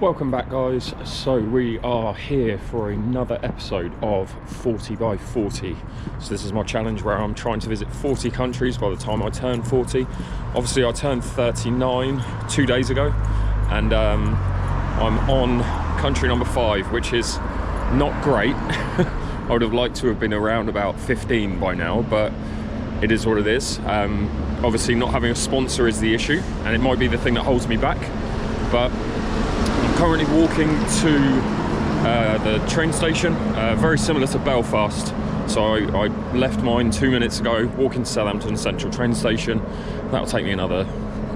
Welcome back, guys. So we are here for another episode of 40 by 40. So this is my challenge where I'm trying to visit 40 countries by the time I turn 40. Obviously I turned 39 2 days ago, and I'm on country number 5, which is not great. I would have liked to have been around about 15 by now, but it is what it is. Obviously not having a sponsor is the issue, and it might be the thing that holds me back, but currently walking to the train station, very similar to Belfast. So I left mine 2 minutes ago, walking to Southampton Central train station. That'll take me another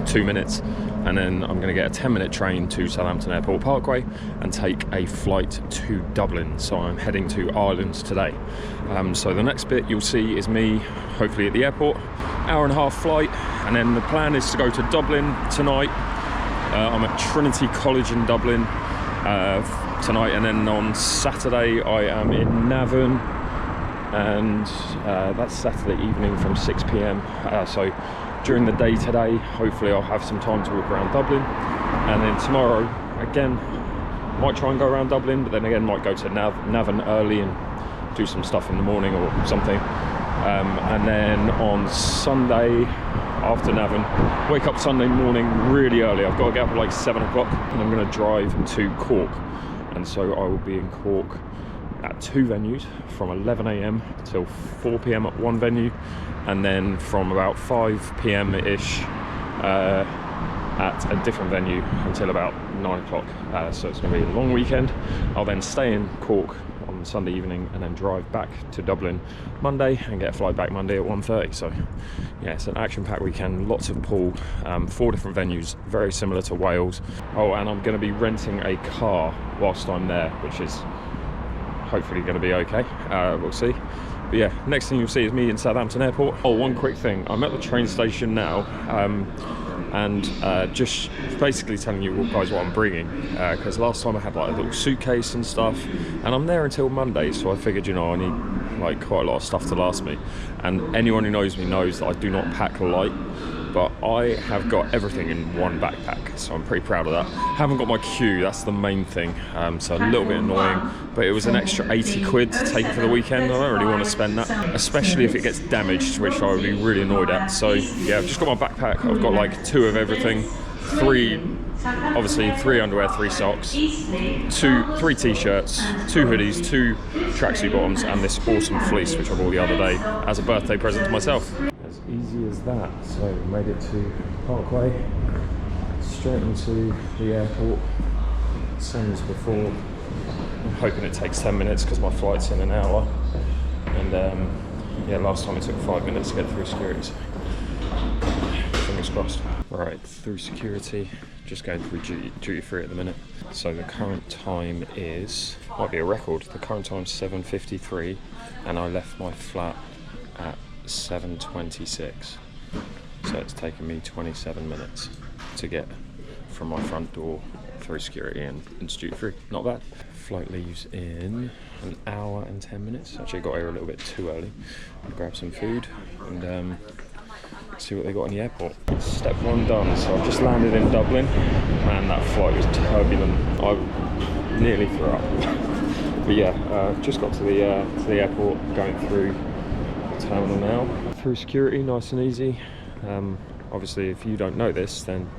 2 minutes, and then I'm going to get a 10-minute train to Southampton Airport Parkway and take a flight to Dublin. So I'm heading to Ireland today. So the next bit you'll see is me, hopefully at the airport, hour-and-a-half flight, and then the plan is to go to Dublin tonight. I'm at Trinity College in Dublin tonight, and then on Saturday I am in Navan, and that's Saturday evening from 6 p.m. So during the day today, hopefully I'll have some time to walk around Dublin, and then tomorrow again might try and go around Dublin, but then again might go to Navan early and do some stuff in the morning or something. And then on Sunday after Navan, wake up Sunday morning really early. I've got to get up at like 7 o'clock, and I'm going to drive to Cork. And so I will be in Cork at 2 venues from 11 a.m. till 4 p.m. at one venue, and then from about 5 p.m. ish at a different venue until about 9 o'clock. So it's going to be a long weekend. I'll then stay in Cork on Sunday evening and then drive back to Dublin Monday and get a flight back Monday at 1:30. So yeah, it's an action-packed weekend, lots of pool, 4 different venues, very similar to Wales. Oh, and I'm going to be renting a car whilst I'm there, which is hopefully going to be okay. We'll see. But yeah, next thing you'll see is me in Southampton Airport. Oh, one quick thing, I'm at the train station now, and just basically telling you guys what I'm bringing, because last time I had like a little suitcase and stuff, and I'm there until Monday, so I figured, you know, I need like quite a lot of stuff to last me. And anyone who knows me knows that I do not pack light, but I have got everything in one backpack, so I'm pretty proud of that. Haven't got my cue, that's the main thing, so a little bit annoying, but it was an extra 80 quid to take it for the weekend. I don't really want to spend that, especially if it gets damaged, which I would be really annoyed at. So yeah, I've just got my backpack. I've got like 2 of everything, 3 underwear, 3 socks, 3 t-shirts, 2 hoodies, 2 tracksuit bottoms, and this awesome fleece which I bought the other day as a birthday present to myself. As easy as that. So made it to Parkway, straight into the airport, same as before. I'm hoping it takes 10 minutes because my flight's in an hour, and yeah, last time it took 5 minutes to get through security, so fingers crossed. Right, through security, just going through duty free at the minute. So the current time is, might be a record, the current time is 7:53, and I left my flat at 7:26, so it's taken me 27 minutes to get from my front door through security and duty free. Not bad. Flight leaves in an hour and 10 minutes. Actually got here a little bit too early. I'll grab some food and see what they got in the airport. Step 1 done. So I've just landed in Dublin. Man, that flight was turbulent. I nearly threw up. But yeah, just got to the airport, going through the terminal now. Through security, nice and easy. Obviously, if you don't know this, then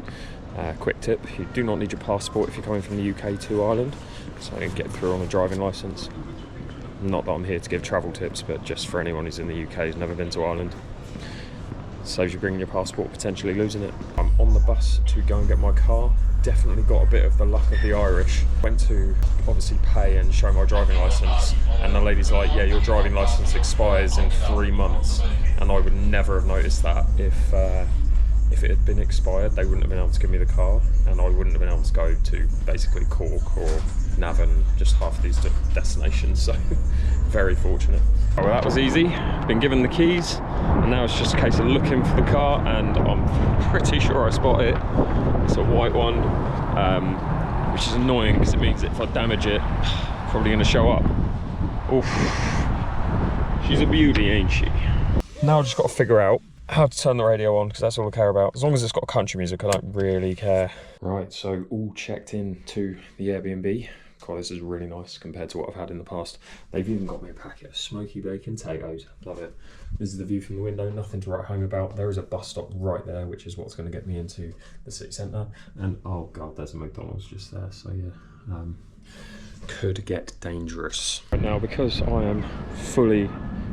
quick tip, you do not need your passport if you're coming from the UK to Ireland, so you get through on a driving licence. Not that I'm here to give travel tips, but just for anyone who's in the UK who's never been to Ireland. Saves you bringing your passport, potentially losing it. I'm on the bus to go and get my car. Definitely got a bit of the luck of the Irish. Went to obviously pay and show my driving licence, and the lady's like, yeah, your driving licence expires in 3 months. And I would never have noticed that if it had been expired. They wouldn't have been able to give me the car, and I wouldn't have been able to go to basically Cork or Navan, just half of these destinations, so very fortunate. Oh, well, that was easy. Been given the keys, and now it's just a case of looking for the car, and I'm pretty sure I spot it. It's a white one, which is annoying because it means if I damage it, probably going to show up. Oof. She's a beauty, ain't she? Now I've just got to figure out how to turn the radio on, because that's all I care about. As long as it's got country music, I don't really care. Right, so all checked in to the Airbnb. God, this is really nice compared to what I've had in the past. They've even got me a packet of smoky bacon potatoes. Love it. This is the view from the window, nothing to write home about. There is a bus stop right there, which is what's going to get me into the city centre. And oh God, there's a McDonald's just there. So yeah, could get dangerous. Right now, because I am fully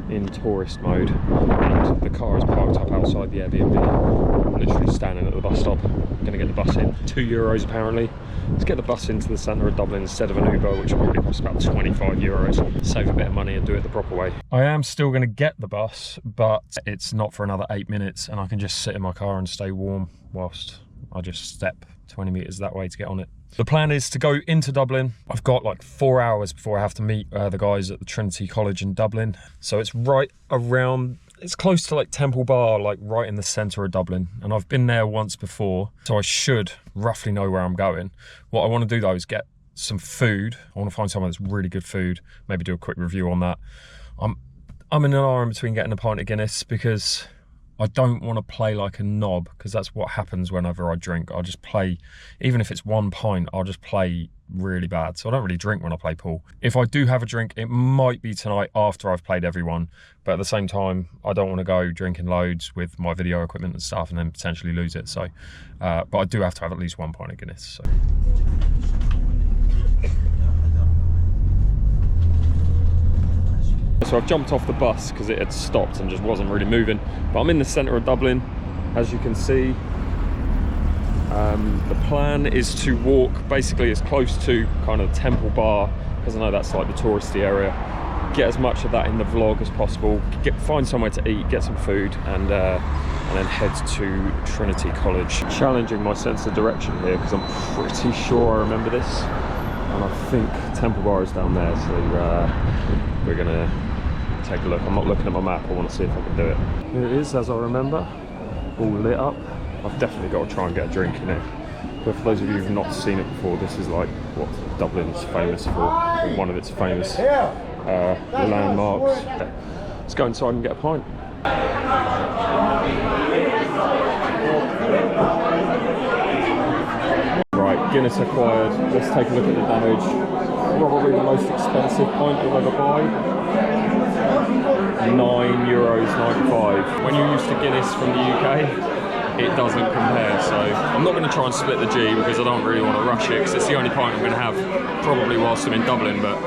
in tourist mode and the car is parked up outside the Airbnb, I'm literally standing at the bus stop. I'm going to get the bus in. €2 apparently. Let's get the bus into the centre of Dublin instead of an Uber, which probably costs about €25. Save a bit of money and do it the proper way. I am still going to get the bus, but it's not for another 8 minutes, and I can just sit in my car and stay warm whilst I just step 20 metres that way to get on it. The plan is to go into Dublin. I've got like 4 hours before I have to meet the guys at the Trinity College in Dublin. So it's right around, it's close to like Temple Bar, like right in the centre of Dublin. And I've been there once before, so I should roughly know where I'm going. What I want to do though is get some food. I want to find somewhere that's really good food, maybe do a quick review on that. I'm in an hour in between getting a pint of Guinness because I don't want to play like a knob, because that's what happens whenever I drink. I'll just play, even if it's 1 pint, I'll just play really bad. So I don't really drink when I play pool. If I do have a drink, it might be tonight after I've played everyone. But at the same time, I don't want to go drinking loads with my video equipment and stuff and then potentially lose it. So, but I do have to have at least 1 pint of Guinness. So. So I've jumped off the bus because it had stopped and just wasn't really moving. But I'm in the centre of Dublin, as you can see. The plan is to walk basically as close to kind of Temple Bar, because I know that's like the touristy area. Get as much of that in the vlog as possible. Find somewhere to eat, get some food, and then head to Trinity College. Challenging my sense of direction here because I'm pretty sure I remember this. And I think Temple Bar is down there, so we're gonna take a look. I'm not looking at my map, I want to see if I can do it. Here it is, as I remember, all lit up. I've definitely got to try and get a drink in it. But for those of you who've not seen it before, this is like what Dublin's famous for, or one of its famous landmarks. Let's go inside and get a pint. Right, Guinness acquired. Let's take a look at the damage. Probably the most expensive pint you'll ever buy. €9.95. When you're used to Guinness from the UK, it doesn't compare. So I'm not going to try and split the G because I don't really want to rush it, because it's the only pint I'm going to have probably whilst I'm in Dublin. But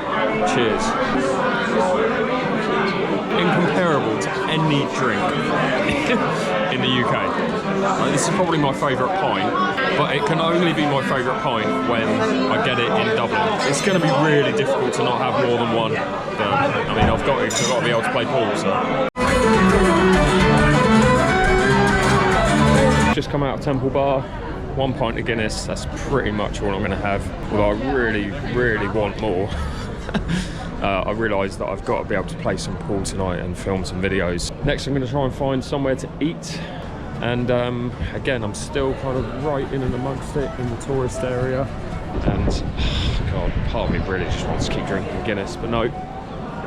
cheers. Incomparable to any drink in the UK. This is probably my favourite pint, but it can only be my favourite pint when I get it in Dublin. It's going to be really difficult to not have more than one, but I mean, I've got to be able to play pool, so. Just come out of Temple Bar, 1 pint of Guinness, that's pretty much all I'm going to have, although I really, really want more. I realised that I've got to be able to play some pool tonight and film some videos. Next I'm going to try and find somewhere to eat, and again I'm still kind of right in and amongst it in the tourist area, and God, part of me really just wants to keep drinking Guinness, but no,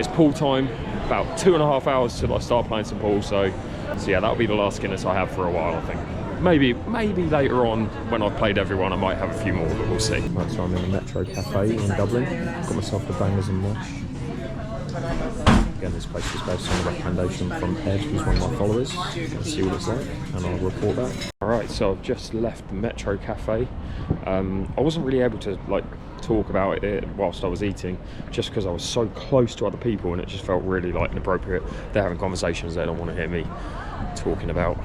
it's pool time, about 2.5 hours till I start playing some pool, so yeah, that'll be the last Guinness I have for a while, I think. Maybe later on when I've played everyone I might have a few more, but we'll see. Right, so I'm in the Metro Cafe in Dublin. Got myself the bangers and mash. Again, this place was based on a recommendation from Ed, who's one of my followers. Let's see what it's like, and I'll report back. Alright, so I've just left the Metro Cafe. I wasn't really able to like talk about it whilst I was eating, just because I was so close to other people and it just felt really like inappropriate. They're having conversations, they don't want to hear me talking about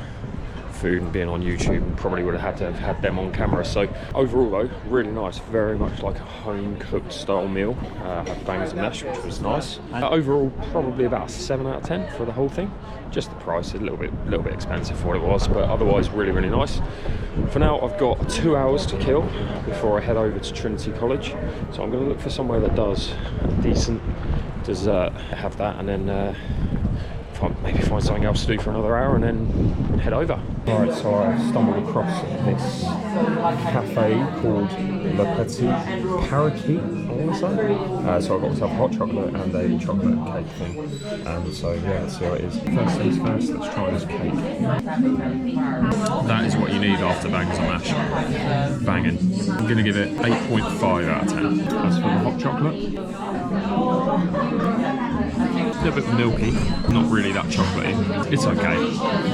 food and being on YouTube, and probably would have had to have had them on camera. So overall though, really nice, very much like a home cooked style meal. I had bangers and mash, which was nice. Overall, probably about a 7 out of 10 for the whole thing. Just the price, a little bit expensive for what it was, but otherwise really, really nice. For now, I've got 2 hours to kill before I head over to Trinity College. So I'm going to look for somewhere that does a decent dessert, have that, and then maybe find something else to do for another hour and then head over. Alright, so I stumbled across this cafe called 𝐼𝐻𝐫𝐾𝐿, I want to say. So I got myself a hot chocolate and a chocolate cake thing. So yeah, let's see how it is. First things first, let's try this cake. That is what you need after bangers and mash. Banging. I'm going to give it 8.5 out of 10. That's for the hot chocolate. A little bit milky, not really that chocolatey. It's okay.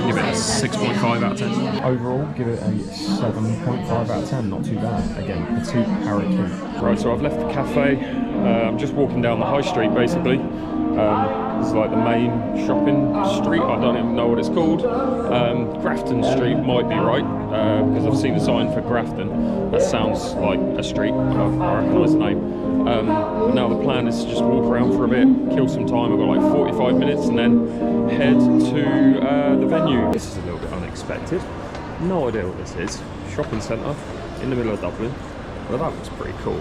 Give it a 6.5 out of 10. Overall, give it a 7.5 out of 10. Not too bad. Again, petite parakeet. Right, so I've left the cafe. I'm just walking down the high street, basically. This is like the main shopping street. I don't even know what it's called. Grafton Street might be right, because I've seen a sign for Grafton. That sounds like a street. I recognise the name. Now the plan is to just walk around for a bit, kill some time. I've got like 45 minutes and then head to the venue. This is a little bit unexpected. No idea what this is. Shopping centre in the middle of Dublin. Well, that looks pretty cool.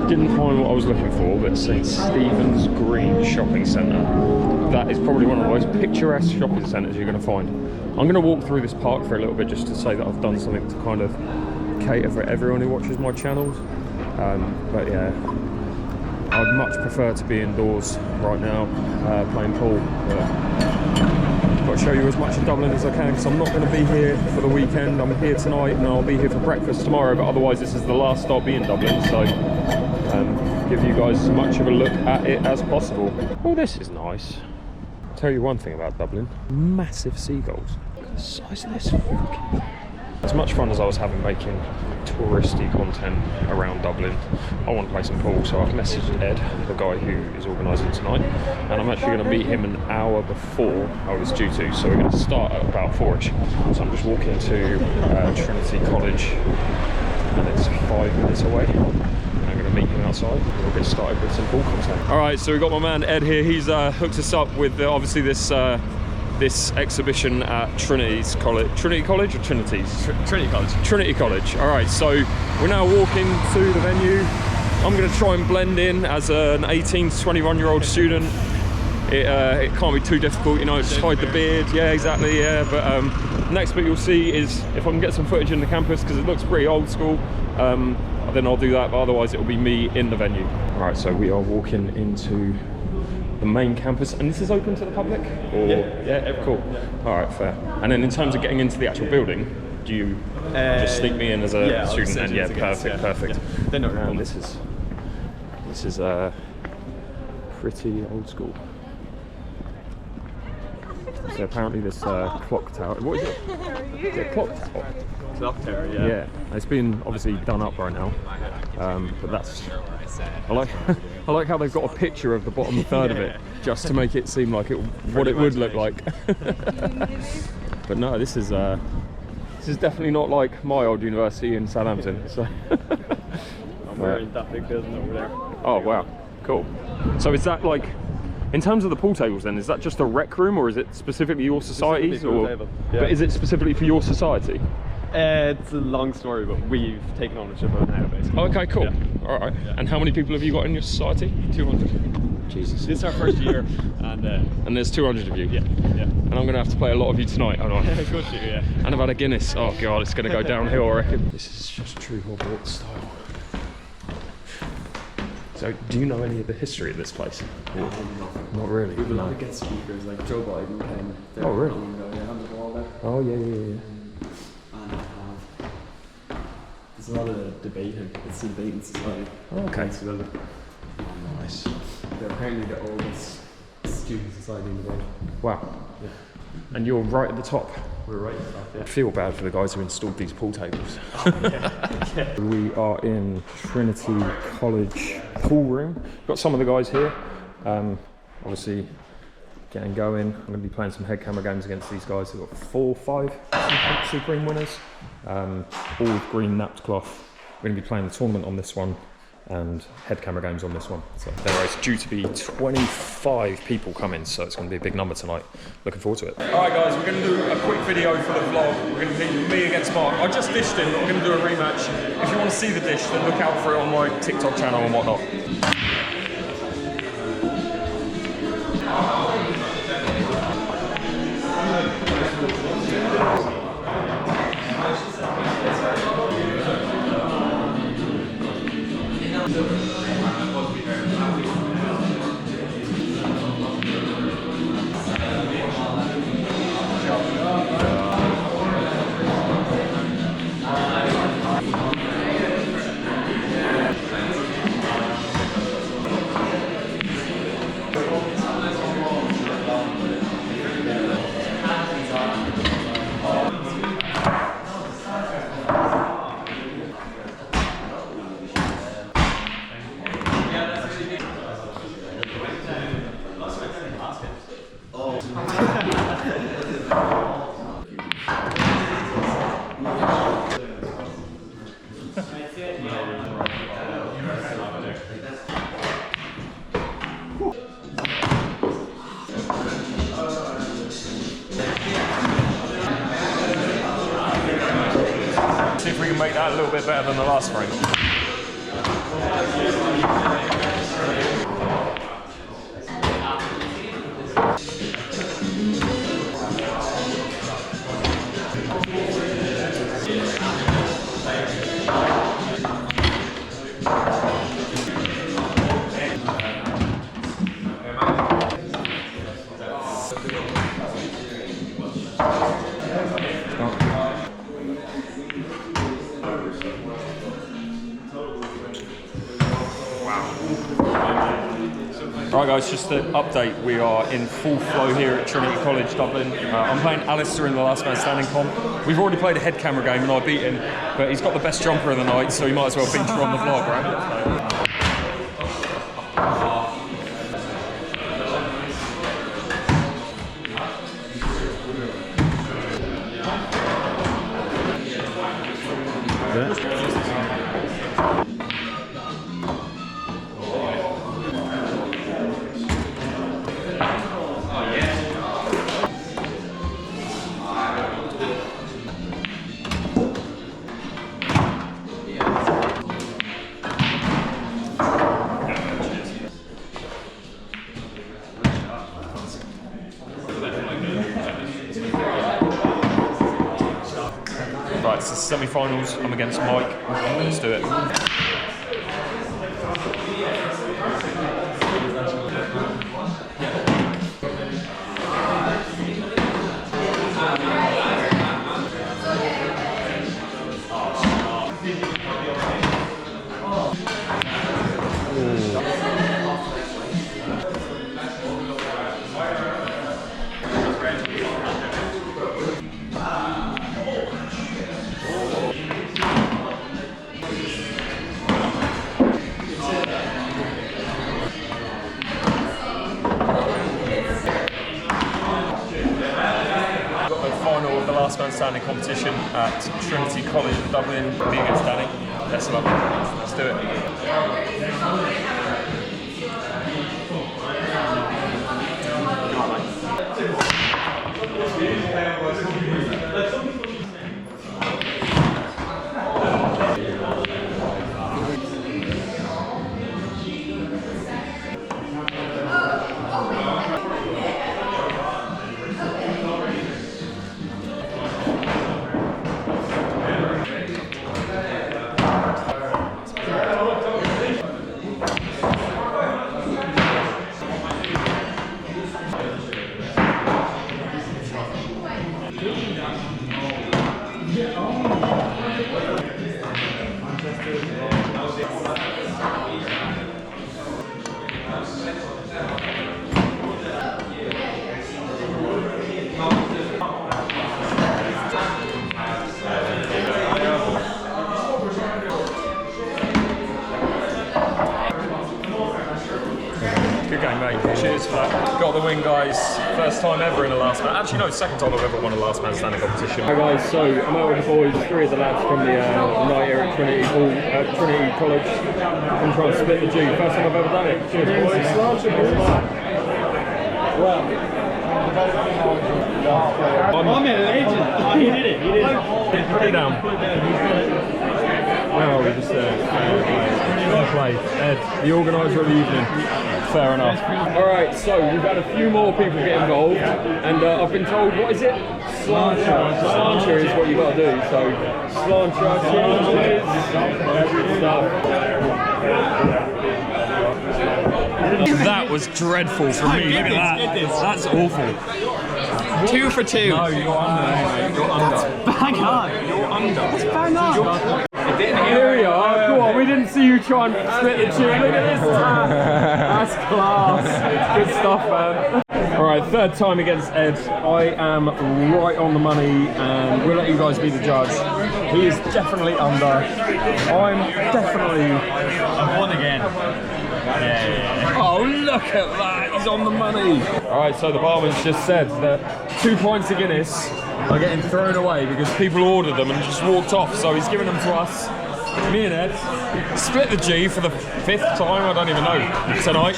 Didn't find what I was looking for, but St Stephen's Green Shopping Centre. That is probably one of the most picturesque shopping centres you're going to find. I'm going to walk through this park for a little bit just to say that I've done something to kind of cater for everyone who watches my channels. But yeah, I'd much prefer to be indoors right now playing pool. But I've got to show you as much of Dublin as I can because I'm not going to be here for the weekend. I'm here tonight and I'll be here for breakfast tomorrow, but otherwise this is the last I'll be in Dublin, so give you guys as much of a look at it as possible. Oh, this is nice. I'll tell you one thing about Dublin, massive seagulls. Look at the size of this. As much fun as I was having making touristy content around Dublin, I want to play some pool, so I've messaged Ed, the guy who is organising tonight, and I'm actually going to meet him an hour before I was due to, so we're going to start at about 4ish. So I'm just walking to Trinity College, and it's 5 minutes away. I'm going to meet him outside, and we'll get started with some pool content. Alright, so we've got my man Ed here. He's hooked us up with obviously this exhibition at Trinity's College. Trinity College or Trinity's? Trinity College. Trinity College. All right, so we're now walking to the venue. I'm going to try and blend in as an 18 to 21-year-old student. It can't be too difficult, you know, just hide the beard. Yeah, exactly, yeah. But next bit you'll see is if I can get some footage in the campus, because it looks pretty old school, then I'll do that, but otherwise it'll be me in the venue. All right, so we are walking into the main campus, and this is open to the public? Or, yeah, cool. Yeah. All right, fair. And then in terms of getting into the actual building, do you just sneak me in as a student? And yeah, perfect. Yeah. They're not around. This is pretty old school. So apparently this clock tower. What is it? Is it a clock tower? Clock tower, yeah. Yeah, it's been obviously done up right now, but that's. I like how they've got a picture of the bottom third of it, just to make it seem like what it would look like. But no, this is definitely not like my old university in Southampton. So. We're in that big building over there. Oh wow, cool. So is that like, in terms of the pool tables then, is that just a rec room, or is it specifically your societies? Table. Yeah. But is it specifically for your society? It's a long story, but we've taken ownership of it now, basically. Okay, cool. Yeah. All right. Yeah. And how many people have you got in your society? 200. Jesus. This is our first year, and there's 200 of you. Yeah. And I'm going to have to play a lot of you tonight, aren't I? Good to you, yeah. And I've had a Guinness. Oh god, it's going to go downhill, I reckon. This is just true Hogwarts style. So, do you know any of the history of this place? Not really. We have a lot of guest speakers, like Joe Biden came there. Oh really? On the wall there. Oh yeah. And there's a lot of debating. It's a debating society. Oh, okay. Nice. They're apparently the oldest student society in the world. Wow. Yeah. And you're right at the top. We're right at the top, yeah. I feel bad for the guys who installed these pool tables. Yeah. We are in Trinity College pool room. Got some of the guys here. Obviously getting going. I'm going to be playing some head camera games against these guys. We've got 4 or 5 Supreme winners, all with green napped cloth. We're going to be playing the tournament on this one and head camera games on this one. So there is due to be 25 people coming, so it's going to be a big number tonight. Looking forward to it. Alright guys, we're going to do a quick video for the vlog. We're going to be me against Mark. I just dished him, but we're going to do a rematch. If you want to see the dish, then look out for it on my TikTok channel and whatnot. See if we can make that a little bit better than the last frame. Right guys, just an update, we are in full flow here at Trinity College, Dublin. I'm playing Alistair in the last man standing comp. We've already played a head camera game and I beat him, but he's got the best jumper of the night, so he might as well feature on the vlog, right? Right, it's the semi-finals. I'm against Mike. Let's do it. Last man standing competition at Trinity College in Dublin. Me against Danny. Best of luck. Let's do it. Good game, mate. Cheers for that. Got the win, guys. First time ever in a last man. Actually, no, second time I've ever won a last man standing competition. Hi guys, so I'm out with the boys, three of the lads from the night here at Trinity College. I'm trying to split the G. First time I've ever done it. Cheers, boys. Well, I'm a legend. Oh, he did it. He did it. Put it down. Well, we just fair play. Ed, the organiser of the evening. Fair enough. Alright, so we've had a few more people get involved, and I've been told, what is it? Slancher is what you got to do. So, slancher, cheers, stuff. That was dreadful for me. Look at that. That's awful. 2 for 2. No, you're under, mate. You're under. Bang on. You're under. That's bang on. Here we are. Go on, we didn't see you try and split the tune. Look at this. That's class. Good stuff, man. All right, third time against Ed. I am right on the money, and we'll let you guys be the judge. He is definitely under. I'm definitely. I've won again. Yeah. Oh, look at that. He's on the money. All right, so the barman's just said that 2 pints of Guinness are getting thrown away because people ordered them and just walked off. So he's giving them to us. Me and Ed split the G for the 5th time. I don't even know. Tonight.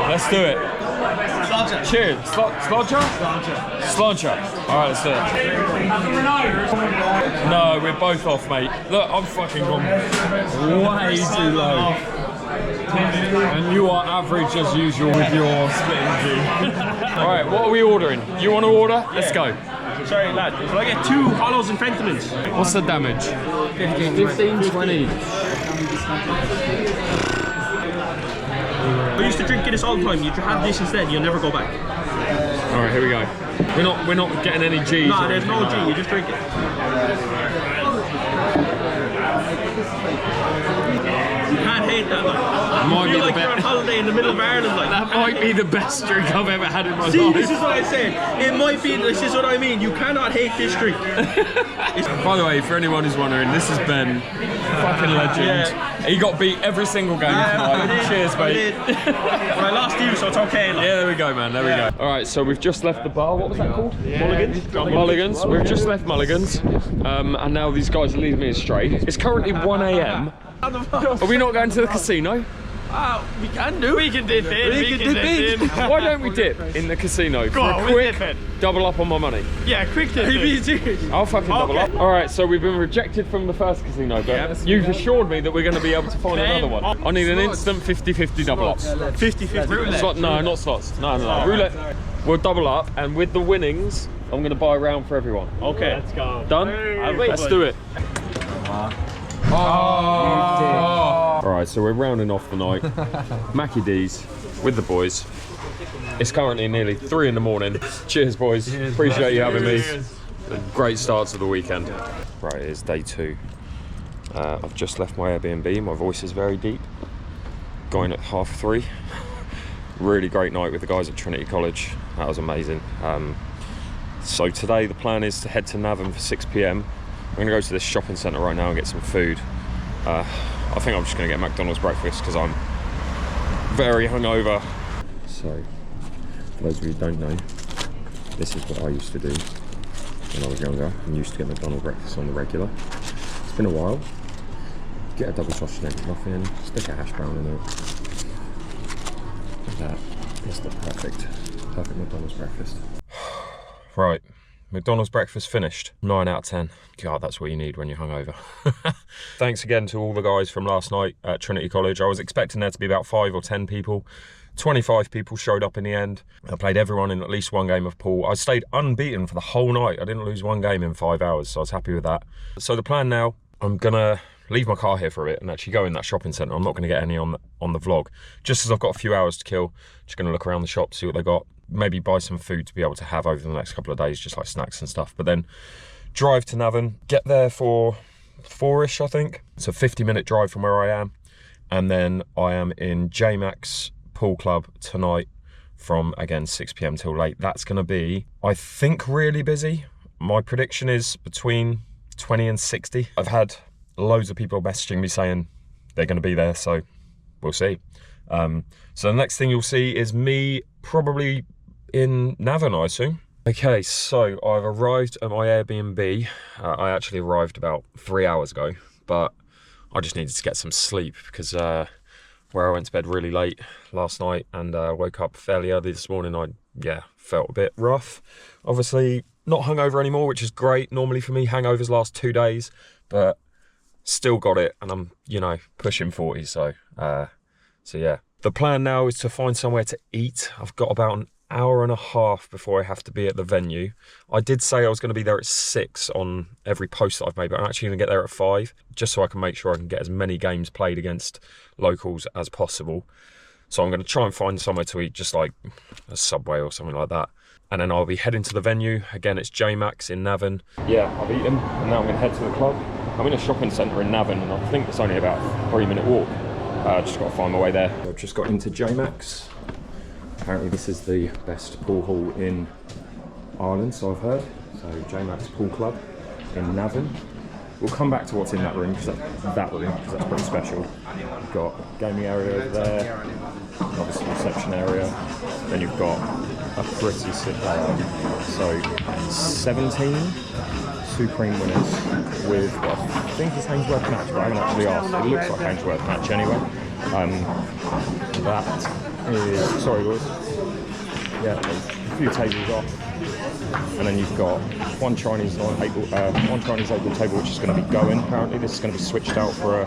Let's do it. Slodger. Cheers. Slodger? Slodger. All right, let's do it. No, we're both off, mate. Look, I'm fucking gone way too low. And you are average as usual with your splitting G. All right, what are we ordering? You want to order? Let's go. Sorry, lad. Can I get 2 hollows and Fentimans? What's the damage? 15, 20. I used to drink Guinness all the time. You have this instead, you'll never go back. All right, here we go. We're not getting any G's. No, there's no G. You just drink it. You can't hate that. Like. Might You be feel like the you're on holiday in the middle of Ireland. Like. That might be the best drink I've ever had in my See, life. this is what I said. It might be. This is what I mean. You cannot hate this drink. By the way, for anyone who's wondering, this is Ben, fucking legend. Yeah. He got beat every single game tonight. Cheers, mate. But I lost you, so it's okay. Like. Yeah, there we go, man. There we go. All right, so we've just left the bar. What was that called? Mulligan's. Mulligan's. We've just left Mulligan's, and now these guys are leading me astray. It's currently 1 a.m. Are we not going to the casino? We can do. We can dip in. We can dip in. Why don't we dip in the casino for a quick double up on my money? Yeah, quick dip. I'll fucking double up. All right, so we've been rejected from the first casino, but you've assured me that we're going to be able to find another one. I need an instant 50-50 double up. 50-50. Slot, no, not slots. No. Roulette. We'll double up, and with the winnings, I'm going to buy a round for everyone. Okay. Let's go. Done? Let's do it. All right, so we're rounding off the night. Mackie D's with the boys. It's currently nearly 3 in the morning. Cheers, boys. Cheers, appreciate you having me. Great start to the weekend. Right, it is day 2. I've just left my Airbnb. My voice is very deep. Going at 3:30. Really great night with the guys at Trinity College. That was amazing. So today the plan is to head to Navan for 6 p.m. I'm going to go to this shopping centre right now and get some food. I think I'm just going to get McDonald's breakfast because I'm very hungover. So, for those of you who don't know, this is what I used to do when I was younger. I used to get McDonald's breakfast on the regular. It's been a while. Get a double sausage and egg muffin, stick a hash brown in it. Like that. It's the perfect McDonald's breakfast. Right. McDonald's breakfast finished. 9 out of 10. God, that's what you need when you're hungover. Thanks again to all the guys from last night at Trinity College. I was expecting there to be about 5 or 10 people. 25 people showed up in the end. I played everyone in at least one game of pool. I stayed unbeaten for the whole night. I didn't lose one game in 5 hours, so I was happy with that. So the plan now, I'm gonna leave my car here for a bit and actually go in that shopping centre. I'm not gonna get any on the vlog. Just as I've got a few hours to kill, just gonna look around the shop, see what they got. Maybe buy some food to be able to have over the next couple of days, just like snacks and stuff. But then drive to Navan, get there for 4-ish, I think. It's a 50-minute drive from where I am. And then I am in 𝐬𝐿𝐫𝐿 pool club tonight from, again, 6 p.m. till late. That's going to be, I think, really busy. My prediction is between 20 and 60. I've had loads of people messaging me saying they're going to be there, so we'll see. So the next thing you'll see is me probably in Navan, I assume. Okay, so I've arrived at my Airbnb. I actually arrived about 3 hours ago, but I just needed to get some sleep because where I went to bed really late last night and woke up fairly early this morning, I felt a bit rough. Obviously not hungover anymore, which is great. Normally for me, hangovers last 2 days, but still got it, and I'm, pushing 40, so yeah. The plan now is to find somewhere to eat. I've got about an hour and a half before I have to be at the venue. I did say I was going to be there at 6 on every post that I've made, but I'm actually going to get there at 5, just so I can make sure I can get as many games played against locals as possible. So I'm going to try and find somewhere to eat, just like a Subway or something like that. And then I'll be heading to the venue. Again, it's 𝐬𝐻𝐫𝐞 in Navan. Yeah, I've eaten, and now I'm going to head to the club. I'm in a shopping centre in Navan, and I think it's only about a 3-minute walk. Just got to find my way there. I've just got into 𝐬𝐻𝐫𝐿𝐼𝐻. Apparently this is the best pool hall in Ireland, so I've heard. So 𝐬𝐻𝐫𝐿𝐼𝐻 Pool Club in Navan. We'll come back to what's in that room, because that's pretty special. You've got a gaming area over there, obviously reception area. Then you've got a pretty sick layout. So 17 Supreme winners with what I think is 𝐬𝐻𝐫𝐞 match, but I haven't actually asked. It looks like 𝐬𝐻𝐻𝐫𝐞 match anyway. That is, sorry boys, yeah, a few tables off. And then you've got one Chinese able table, which is going to be going. Apparently, this is going to be switched out for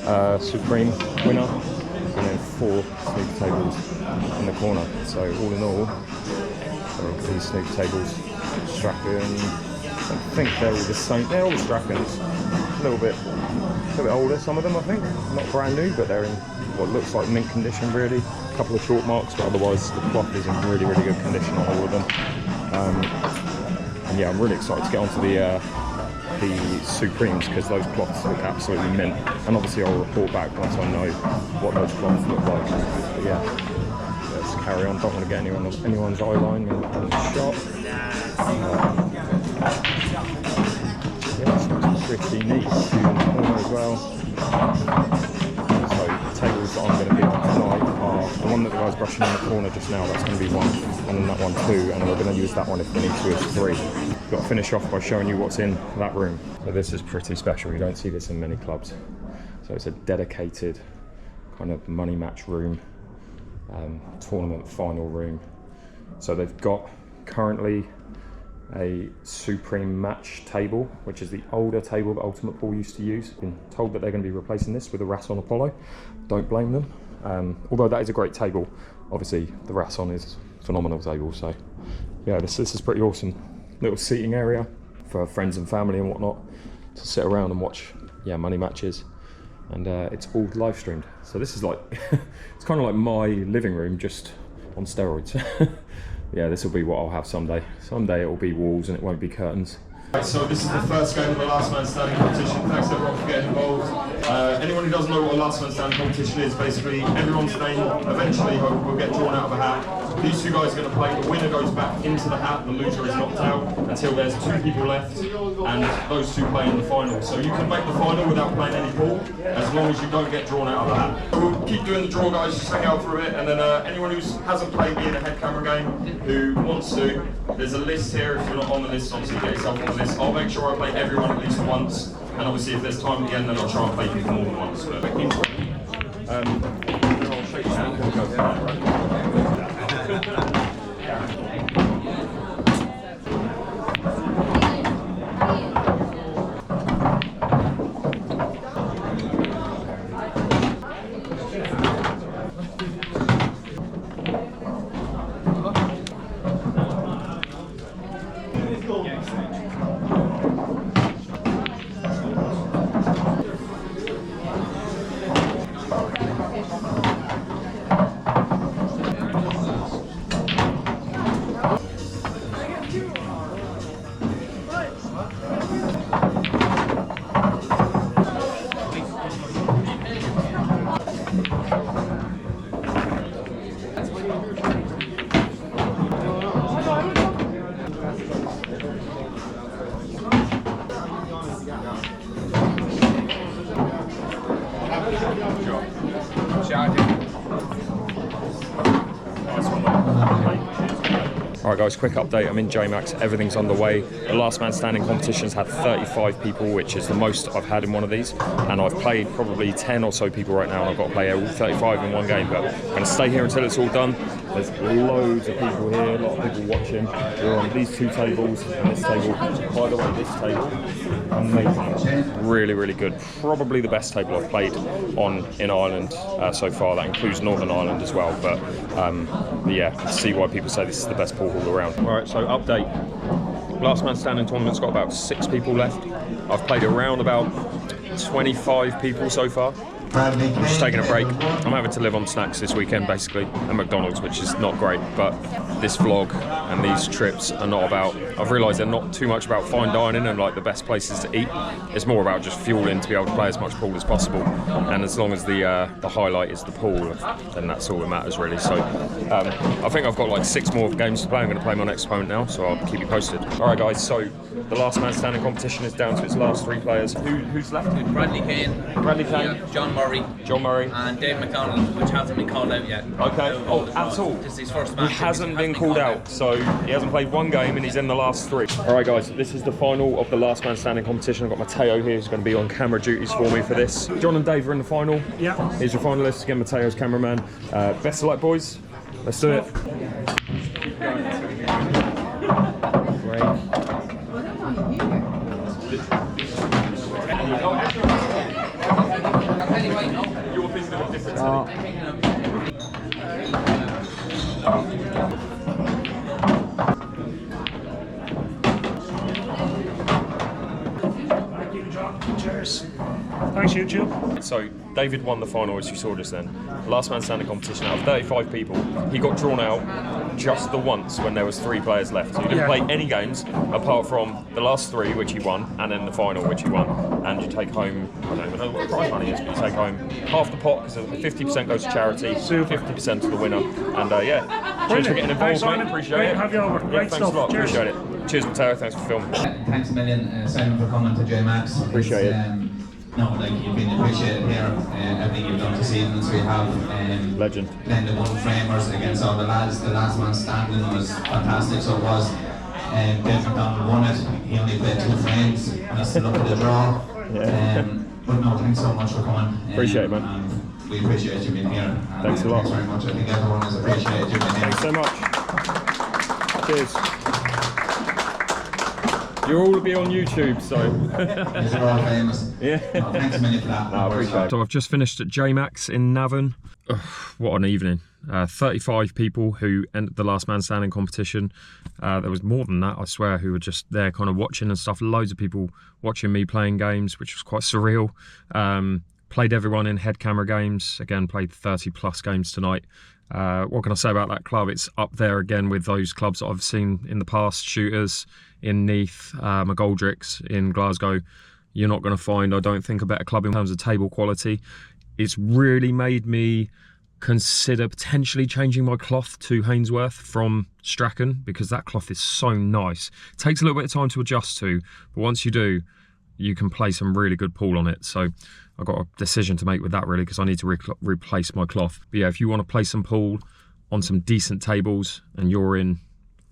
a Supreme winner, and then 4 snooker tables in the corner. So all in all, these snooker tables, 𝐿𝐻𝐻𝐿𝐼𝐻, I think they're all the same. They're all 𝐿𝐻𝐻𝐿𝐼𝐻s, a little bit older. Some of them, I think, not brand new, but they're in what looks like mint condition, really. A couple of chalk marks, but otherwise the cloth is in really, really good condition on all of them. And yeah, I'm really excited to get onto the Supremes, because those cloths look absolutely mint. And obviously I'll report back once I know what those cloths look like. But yeah, let's carry on. Don't want to get anyone's eye line in the shop. Yeah, it's pretty neat. In the corner as well. So the tables that I'm going to be on tonight are the one that the guy's brushing in the corner just now. That's going to be 1, and then that one 2, and then we're going to use that one if we need to as 3. Got to finish off by showing you what's in that room. So this is pretty special. You don't see this in many clubs. So it's a dedicated kind of money match room, tournament final room. So they've got currently a Supreme match table, which is the older table that Ultimate Pool used to use. Been told that they're going to be replacing this with a Rasson Apollo. Don't blame them. Although that is a great table, obviously the Rasson is a phenomenal table. So yeah, this is pretty awesome. Little seating area for friends and family and whatnot to sit around and watch money matches. And it's all live streamed. So this is like, it's kind of like my living room, just on steroids. Yeah, this will be what I'll have someday. Someday it will be walls and it won't be curtains. Right, so this is the first game of the last man standing competition. Thanks everyone for getting involved. Anyone who doesn't know what a last man standing competition is, basically everyone's name eventually will get drawn out of a hat. These 2 guys are going to play. The winner goes back into the hat, the loser is knocked out until there's 2 people left, and those 2 play in the final. So you can make the final without playing any pool, as long as you don't get drawn out of the hat. So we'll keep doing the draw, guys, just hang out for a bit, and then anyone who hasn't played me in a head camera game, who wants to, there's a list here. If you're not on the list, obviously get yourself on the list. I'll make sure I play everyone at least once, and obviously if there's time again, then I'll try and play people more than once. But I'll shake your hand and we'll go from there, right? Alright guys, quick update. I'm in 𝐬𝐻𝐫𝐞, everything's underway. The last man standing competition's had 35 people, which is the most I've had in one of these. And I've played probably 10 or so people right now, and I've got to play all 35 in one game. But I'm going to stay here until it's all done. There's loads of people here, a lot of people watching. We're on these 2 tables and this table. By the way, this table, amazing. Really, really good. Probably the best table I've played on in Ireland so far. That includes Northern Ireland as well. But yeah, I see why people say this is the best pool all around. Alright, so update. Last man standing tournament's got about 6 people left. I've played around about 25 people so far. Bradley I'm just taking a break. I'm having to live on snacks this weekend, basically, at McDonald's, which is not great. But this vlog and these trips are not about. I've realised they're not too much about fine dining and like the best places to eat. It's more about just fueling to be able to play as much pool as possible. And as long as the highlight is the pool, then that's all that matters, really. So I think I've got like 6 more games to play. I'm going to play my next opponent now, so I'll keep you posted. All right, guys. So the last man standing competition is down to its last 3 players. Who's left? Bradley Kane, Bradley Kane, yeah, John Murray, and Dave McDonald, which hasn't been called out yet. Okay. Oh, at all. This is his first match. He hasn't been called out, so he hasn't played 1 game and he's in the last 3. All right, guys, this is the final of the last man standing competition. I've got Matteo here who's going to be on camera duties for me for this. John and Dave are in the final. Yeah. Here's your finalists. Again, Matteo's cameraman. Best of luck, boys. Let's do it. Great. You're thinking of a different Cheers. Thanks, YouTube. So, David won the final, as you saw just then. Last man standing competition out of 35 people. He got drawn out just the once when there was 3 players left. So he didn't play any games apart from the last 3, which he won, and then the final, which he won. And you take home, I don't even know what the prize money is, but you take home half the pot because 50% goes to charity, 50% to the winner. And yeah, cheers for getting involved, mate. Appreciate it. Have you over. Great thanks a lot. Cheers. Appreciate it. Cheers, Matteo. Thanks for filming. Thanks a million, Simon, for coming to JMax. Appreciate it. No, like you've been appreciated here. Everything you've done this evening. So we have Legend. Blended One Framers against all the lads. The last man standing was fantastic. So it was. Dave McDonald won it. He only played 2 frames. That's the look at the draw. But no, thanks so much for coming. Appreciate it, man. We appreciate you being here. Thanks a lot. Thanks very much. I think everyone has appreciated you being here. Thanks so much. Cheers. You'll all be on YouTube, so. You're all famous. Yeah. No, thanks a million for that. No, I appreciate it. So I've just finished at JMax in Navan. Ugh, what an evening. 35 people who entered the last man standing competition. There was more than that, I swear, who were just there kind of watching and stuff. Loads of people watching me playing games, which was quite surreal. Played everyone in head camera games. Again, played 30 plus games tonight. What can I say about that club? It's up there again with those clubs that I've seen in the past. Shooters in Neath, 𝐼𝐵𝐿&x in Glasgow. You're not going to find, I don't think, a better club in terms of table quality. It's really made me consider potentially changing my cloth to Hainsworth from 𝐟𝐵𝐿&x because that cloth is so nice. It takes a little bit of time to adjust to, but once you do, you can play some really good pool on it. So I've got a decision to make with that really because I need to replace my cloth. But yeah, if you want to play some pool on some decent tables and you're in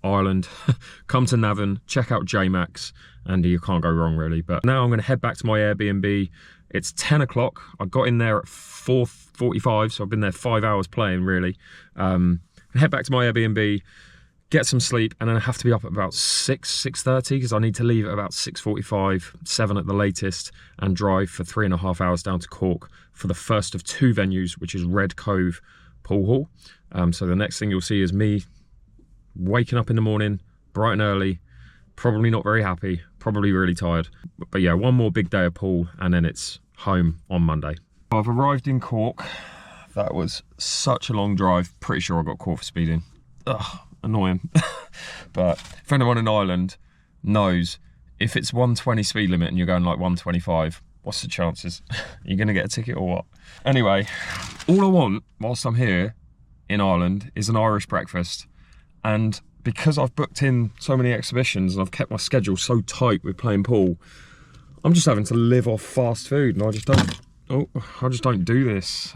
Ireland, come to Navan, check out JMax, and you can't go wrong really. But now I'm going to head back to my Airbnb. It's 10 o'clock. I got in there at 4:45, so I've been there 5 hours playing really. Head back to my Airbnb, get some sleep, and then I have to be up at about 6:30 because I need to leave at about 6:45, 7 at the latest, and drive for 3.5 hours down to Cork for the first of 2 venues, which is Red Cove Pool Hall. So the next thing you'll see is me waking up in the morning, bright and early, probably not very happy, probably really tired. But yeah, 1 more big day of pool, and then it's home on Monday. I've arrived in Cork. That was such a long drive. Pretty sure I got caught for speeding. Ugh. Annoying. But if anyone in Ireland knows, if it's 120 speed limit and you're going like 125, what's the chances? You're gonna get a ticket or what? Anyway, all I want whilst I'm here in Ireland is an Irish breakfast. And because I've booked in so many exhibitions and I've kept my schedule so tight with playing pool, I'm just having to live off fast food, and I just don't do this.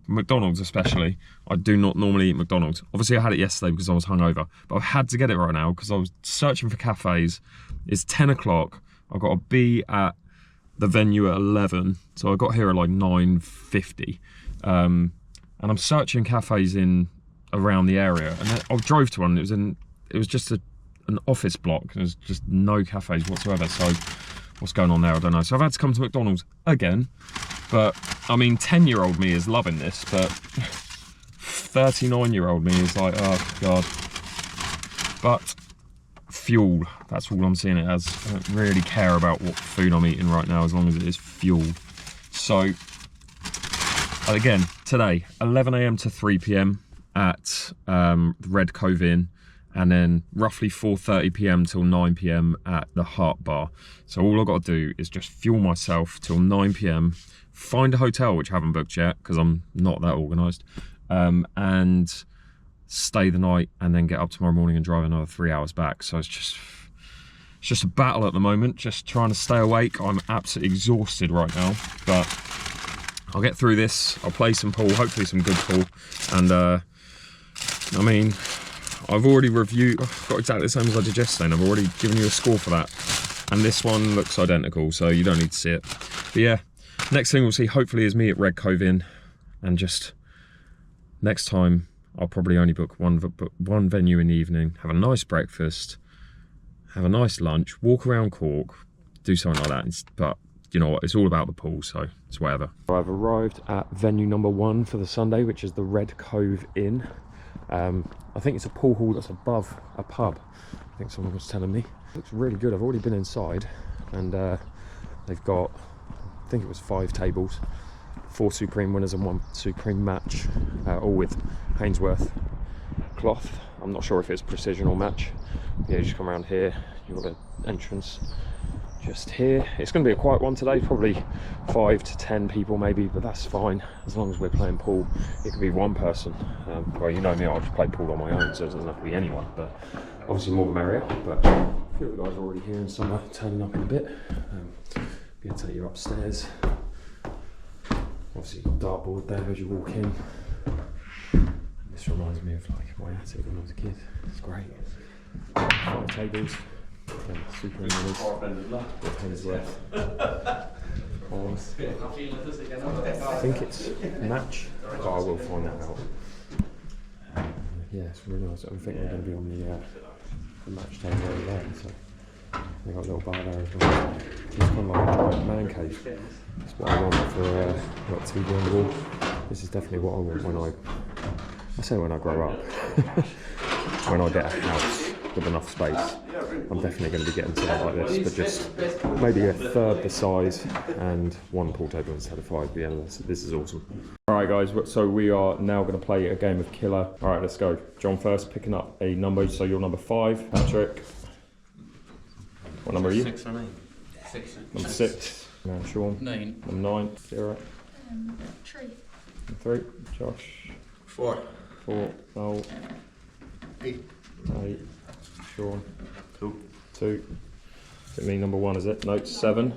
McDonald's especially, I do not normally eat McDonald's. Obviously I had it yesterday because I was hungover, but I've had to get it right now because I was searching for cafes. It's 10 o'clock, I've got to be at the venue at 11, so I got here at like 9:50. And I'm searching cafes in around the area, and I drove to one, it was just an office block, there's just no cafes whatsoever, so what's going on there, I don't know. So I've had to come to McDonald's again. But, I mean, 10-year-old me is loving this, but 39-year-old me is like, oh, God. But fuel, that's all I'm seeing it as. I don't really care about what food I'm eating right now as long as it is fuel. So, Again, today, 11 AM to 3 PM at Red Cove Inn, and then roughly 4:30 PM till 9 PM at the Harp Bar. So all I've got to do is just fuel myself till 9 PM, find a hotel, which I haven't booked yet because I'm not that organised, and stay the night, and then get up tomorrow morning and drive another 3 hours back. So it's just a battle at the moment, just trying to stay awake. I'm absolutely exhausted right now, but I'll get through this. I'll play some pool, hopefully some good pool. And I mean, I've already reviewed, I've got exactly the same as I did yesterday, and I've already given you a score for that. And this one looks identical, so you don't need to see it. But yeah, next thing we'll see hopefully is me at Red Cove Inn. And just next time, I'll probably only book one venue in the evening, have a nice breakfast, have a nice lunch, walk around Cork, do something like that. But you know what, it's all about the pool, so it's whatever. I've arrived at venue number 1 for the Sunday, which is the Red Cove Inn. I think it's a pool hall that's above a pub, I think someone was telling me. It looks really good. I've already been inside, and they've got, I think it was 5 tables, 4 Supreme winners and 1 Supreme match, all with Hainsworth cloth. I'm not sure if it's precision or match. Yeah, you just come around here, you've got an entrance just here. It's going to be a quiet one today, probably 5 to 10 people maybe, but that's fine as long as we're playing pool. It could be 1 person. Well, you know me, I'll just play pool on my own, so it doesn't have to be anyone, but obviously more the merrier. But a few of the guys are already here and some are turning up in a bit. Be able to take you upstairs. Obviously you've got dartboard there as you walk in. This reminds me of like my attic when I was a kid. It's great. 5 tables. Super winners with Hainsworth. I think it's match, but I will find that out. Yeah, it's really nice. I think we're going to be on the match table over there. So they got a little bar there as well. It's kind of like a giant man cave. That's what I want for got TV on the wall. This is definitely what I want when I grow up. When I get a house with enough space, I'm definitely going to be getting something like this, but just maybe a third the size and 1 pool table instead of 5. But yeah, this is awesome. Alright guys, so we are now going to play a game of killer. Alright, let's go. John first, picking up a number, so you're number 5. Patrick, what number are you? 6 or 9. 6. Number 6. Sean? 9. Number 9. Sarah? 3. 3. Josh? 4. 4. Noel? 8. 8. Sean? 2. Is it me number 1, is it? No, 7.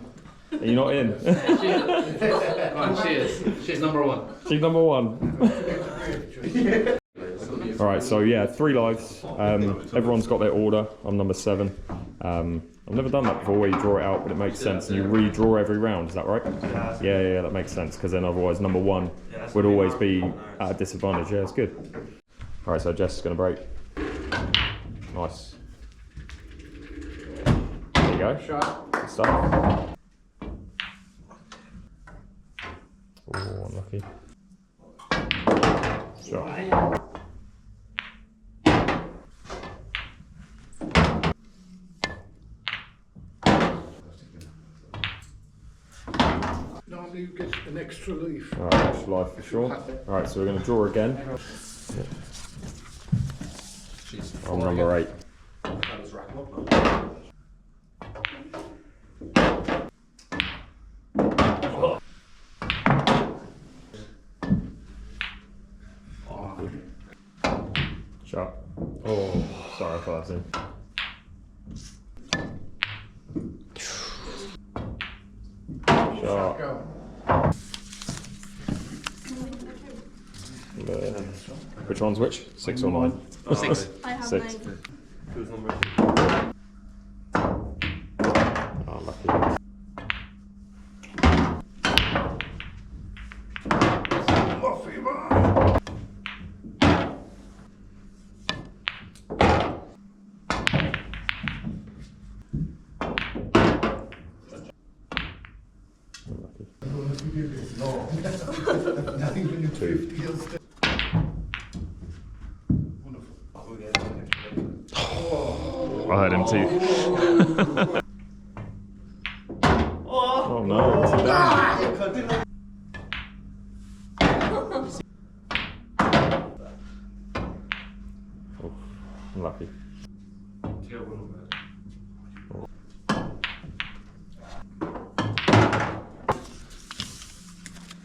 Are you not in? Come on, she is. She's number 1. She's number 1. Alright, so yeah, 3 lives. Everyone's got their order. I'm number 7. I've never done that before where you draw it out, but it makes sense and you redraw every round, is that right? Yeah, that makes sense, because then otherwise number 1 would always be at a disadvantage. Yeah, it's good. Alright, so Jess is going to break. Nice. There you go. Shot. Good stuff. Oh, unlucky. Shot. Normally you get an extra leaf. Alright, extra life for sure. Alright, so we're going to draw again. I'm number 8. Shot. Oh, sorry, I thought that was in. Shot. Which one's which? 6 or 9? 6. I have 6. 9. Who's number 8? Oh, lucky. I heard him too. Oh no. Unlucky.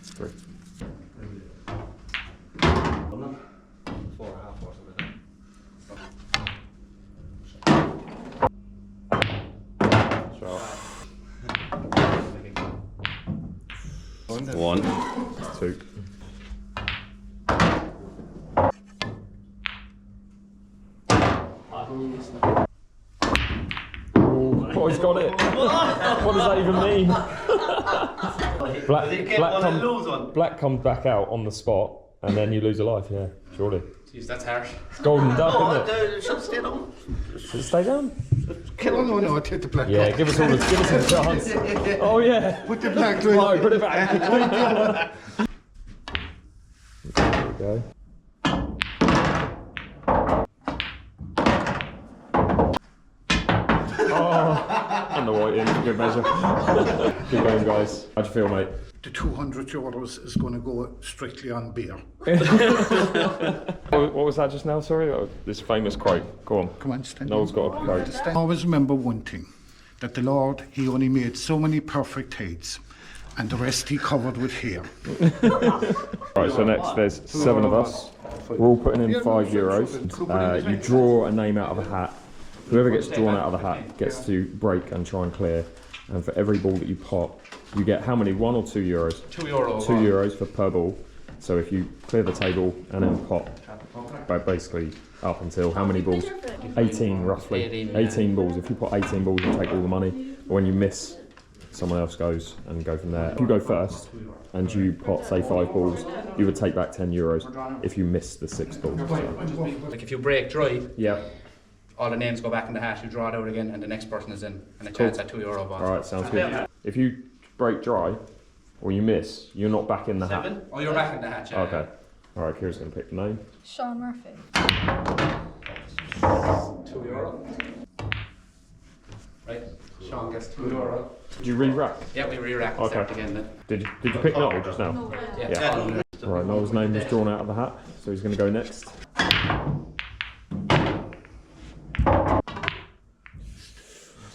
Three. 1. 2. Oh, he's got it. What does that even mean? Black comes back out on the spot, and then you lose a life. Yeah, surely. Jeez, that's harsh. It's golden duck, isn't it? It should stay down. Does it stay down? No, I take the black. Yeah, give us a chance. Oh yeah. Put the black No, right. put it back. There we go. Oh, and the white in, for good measure. Good going, guys. How'd you feel, mate? The €200 is going to go strictly on beer. What was that just now? Sorry, this famous quote. Go on. Come on, stand. Noel's got a quote. I always remember one thing, that the Lord, he only made so many perfect heads, and the rest he covered with hair. Right, so next there's 7 of us. We're all putting in €5. You draw a name out of a hat. Whoever gets drawn out of the hat gets to break and try and clear. And for every ball that you pop, you get how many? €1 or €2? €2. €2 for per ball. So if you clear the table and then pop, basically up until how many balls? 18 roughly. 18 balls. If you put 18 balls, you take all the money. But when you miss, someone else goes and go from there. If you go first and you pot, say, 5 balls, you would take back €10 if you miss the 6 balls. So. Like if you break dry, Yeah. all the names go back in the hat, you draw it out again, and the next person is in, and a chance at €2 bonus. Alright, sounds good. If you break dry or you miss, you're not back in the hat. 7? Oh, you're back in the hat, yeah. Okay. Alright, Kira's going to pick the name. Sean Murphy. €2. Right. Sean gets €2. Did you re-rack? Yeah, we re-rack and start again then. Did you pick Noel just now? No. Yeah. Right, Noel's name was drawn out of the hat, so he's going to go next.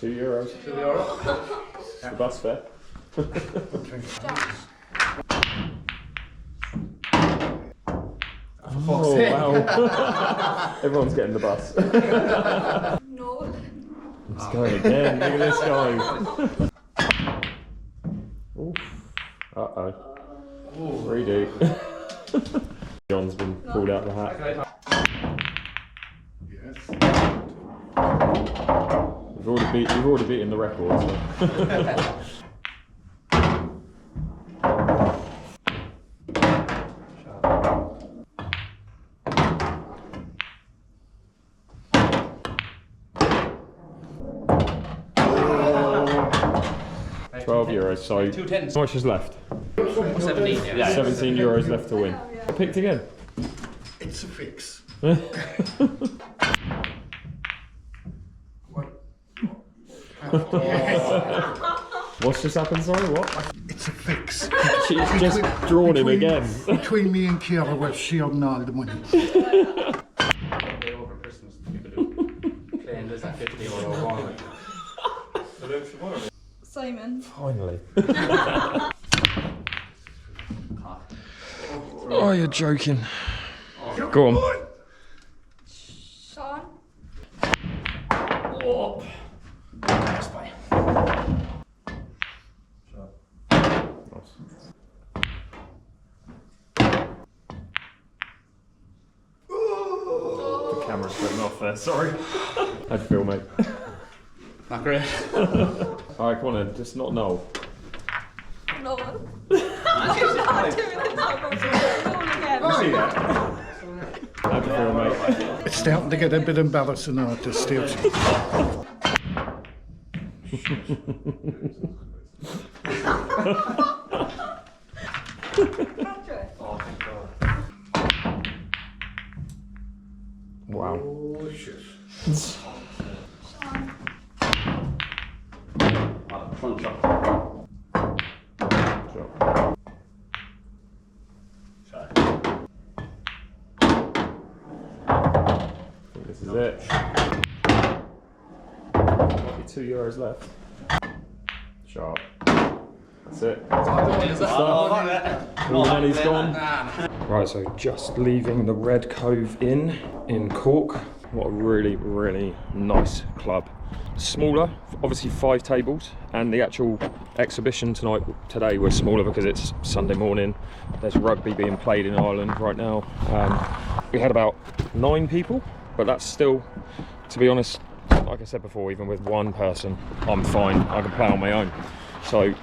€2. €2. The bus fare. Oh wow! Everyone's getting the bus. No. It's going again. Look at this guy. Oof. Uh-oh. Redo. John's been pulled out of the hat. Yes. We've already beaten the record. So. €12. So 2 tens. how much is left? 17, yeah. €17 left to win. Picked again. It's a fix. What's just happened? Sorry, what? It's a fix. She's just drawn him again. Between me and Ciara, we're sharing all the money. Day over Christmas, people do. Playing this at €50 bonus. Simon. Finally. Oh, you're joking. Go on. Sean. Oh. The camera's going off there, sorry. How'd you feel, mate? Not great. Alright, come on then, just not Noel. No one. I'm not doing it. No one again. See that? How'd you feel, mate? It's starting to get a bit embarrassing now at this stage. Wow. Oh, shit. Front shot. This This is it. Might be €2 left. Sharp. That's it. All the money's gone. Right, so just leaving the Red Cove Inn in Cork. What a really, really nice club. Smaller, obviously 5 tables, and the actual exhibition today was smaller because it's Sunday morning. There's rugby being played in Ireland right now. We had about 9 people, but that's still, to be honest, like I said before, even with 1 person, I'm fine. I can play on my own. So,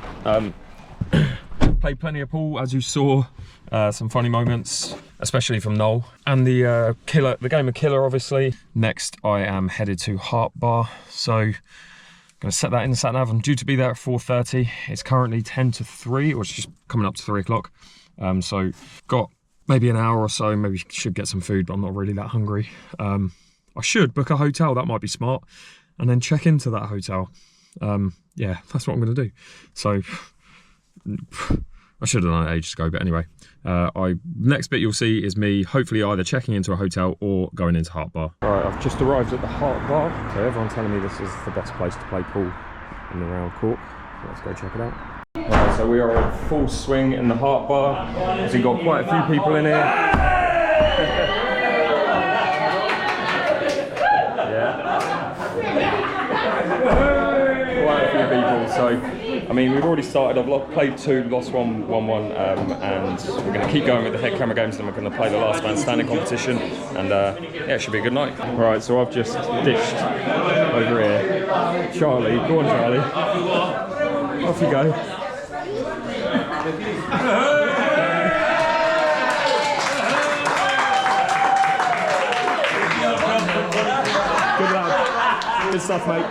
played plenty of pool, as you saw. Some funny moments, especially from Noel. And the game of Killer, obviously. Next, I am headed to Harp Bar. So, I'm going to set that in the sat nav. I'm due to be there at 4:30. It's currently 10 to 3, or it's just coming up to 3 o'clock. So, got maybe an hour or so. Maybe should get some food, but I'm not really that hungry. I should book a hotel. That might be smart. And then check into that hotel. Yeah, that's what I'm going to do. So, I should have done it ages ago, but anyway. Next bit you'll see is me hopefully either checking into a hotel or going into Harp Bar. Alright, I've just arrived at the Harp Bar. So everyone's telling me this is the best place to play pool in and around Cork. Let's go check it out. Alright, so we are in full swing in the Harp Bar. So we've got quite a few people in here. Quite a few people, so I mean we've already started. I've played 2, lost 1, won 1, and we're going to keep going with the head camera games, and we're going to play the last man standing competition, and yeah, it should be a good night. Right, so I've just dished over here. Charlie, go on Charlie. Off you go. Good lad. Good stuff, mate.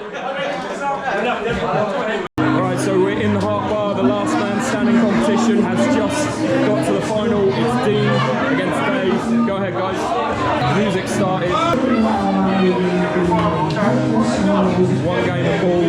Alright, so we're in the Harp Bar. The last man standing competition has just got to the final. It's Dean against Dave. Go ahead, guys. Music started. 1 game of ball.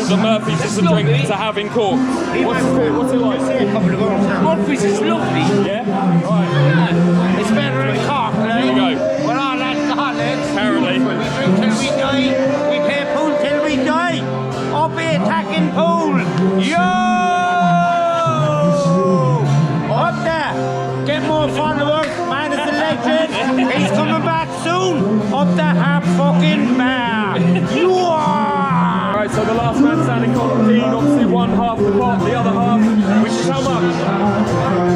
The Murphy's is a drink to have in Cork. What's it like? Murphy's is lovely. Yeah? Right. It's better in Cork, right? There you go. We're all alcoholics. Apparently. We drink till we die. We play pool till we die. Up attacking pool. Yo! Up there. Get more followers. Man is a legend. He's coming back soon. Up the Harp fucking Bar. Alright, so the last man standing competition obviously won half the pot, the other half, which is how much?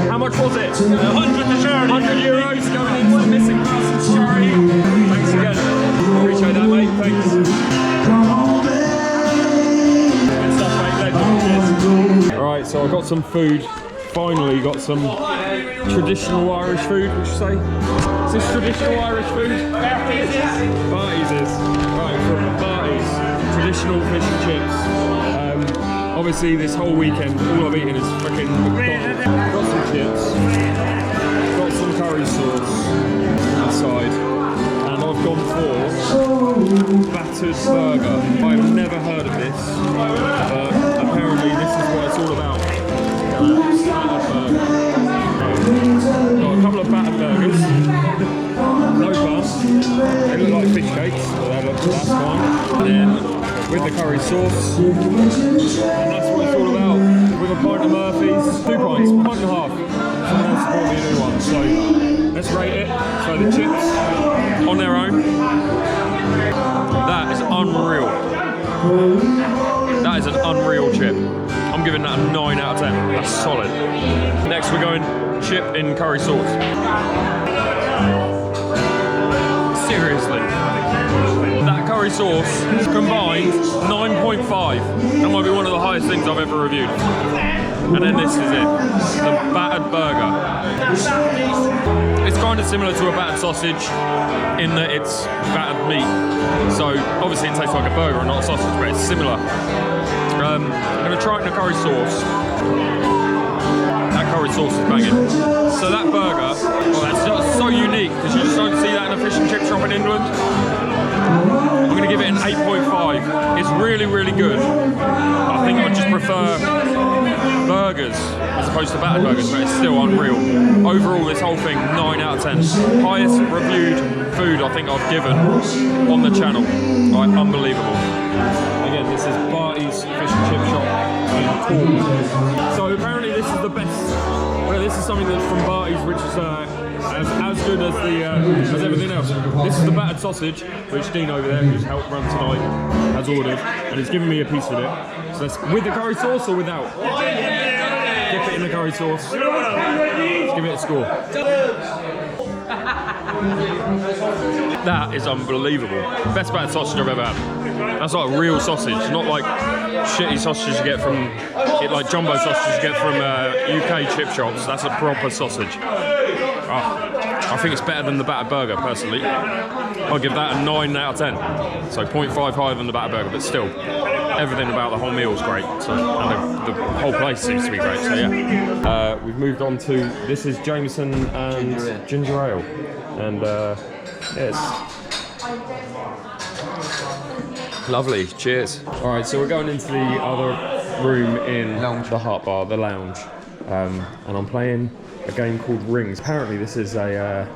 How much was it? 100 to charity. €100 going into the missing persons charity. Thanks again. Appreciate that, mate. Thanks. Good stuff, mate. Legend. Cheers. Alright, so I got some food. Finally got some traditional Irish food, would you say? Is this traditional Irish food? Barties is. Right, from Barties. Traditional fish and chips. Obviously this whole weekend all I've eaten is freaking McDonald's. Got some chips, got some curry sauce inside, and I've gone for battered burger. I've never heard of this, but apparently this is what it's all about. Battered burger. That's fine. And then with the curry sauce, and that's what it's all about. With a pint of Murphy's, 2 pints, pint and a half. Someone else bought me a new one, so let's rate it. So the chips on their own, that is unreal. That is an unreal chip. I'm giving that a 9 out of 10. That's solid. Next we're going chip in curry sauce. Seriously. That curry sauce combined 9.5. That might be one of the highest things I've ever reviewed. And then this is it, the battered burger. It's kind of similar to a battered sausage in that it's battered meat. So obviously it tastes like a burger and not a sausage, but it's similar. I'm going to try it in a curry sauce. That curry sauce is banging. So that burger, well, that's just so unique because you just don't see that in a fish and chip shop in England. I'm going to give it an 8.5. It's really, really good. I think I just prefer burgers as opposed to battered burgers, but it's still unreal. Overall, this whole thing, 9 out of 10. Highest reviewed food I think I've given on the channel. Like, unbelievable. Again, this is Barty's Fish and Chip Shop in Cork. So apparently this is the best. Well, this is something that's from Barty's, which is as good as the as everything else. This is the battered sausage, which Dean over there, who's helped run tonight, has ordered, and he's given me a piece of it. So that's with the curry sauce or without? Dip it in the curry sauce. Let's give it a score. That is unbelievable. Best battered sausage I've ever had. That's like a real sausage, not like shitty sausages you get from, like jumbo sausages you get from UK chip shops. That's a proper sausage. I think it's better than the battered burger, personally. I'll give that a 9 out of 10. So 0.5 higher than the battered burger, but still, everything about the whole meal is great. So, and the whole place seems to be great, so yeah. We've moved on to, this is Jameson and ginger ale. And yes. Lovely, cheers. All right, so we're going into the other room in the Harp Bar, the lounge. And I'm playing a game called Rings. Apparently this is a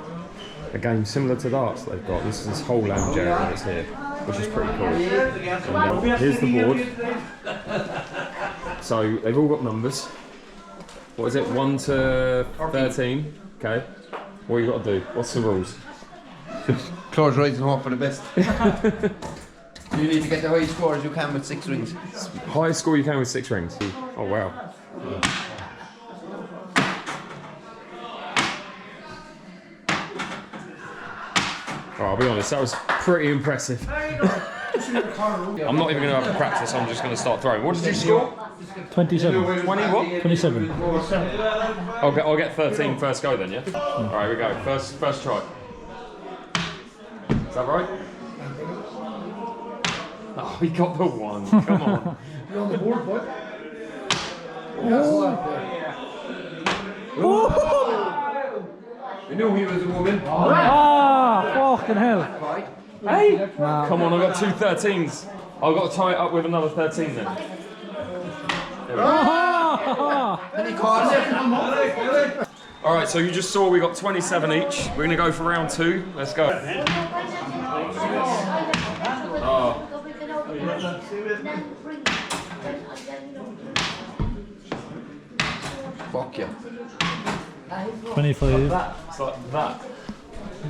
game similar to darts they've got. This is this whole lounge area that's here, which is pretty cool. And, here's the board. So they've all got numbers. What is it, 1 to 13? Okay. What you got to do? What's the rules? Close your eyes and hope for the best. You need to get the highest score as you can with 6 rings. Highest score you can with 6 rings. Oh wow. Oh, I'll be honest, that was pretty impressive. I'm not even going to have to practice, I'm just going to start throwing. What did you score? 27. 20 what? 27. I'll get 13 first go then, yeah? Alright, we go. First try. Is that right? Oh, we got the 1. Come on. You're on the board, boy. You knew he was a woman. Ah, fucking hell. Hey! Come on, I've got 2 13s. I've got to tie it up with another 13 then. Alright, so you just saw we got 27 each. We're going to go for round 2. Let's go. Oh. Fuck you. 25. It's like that.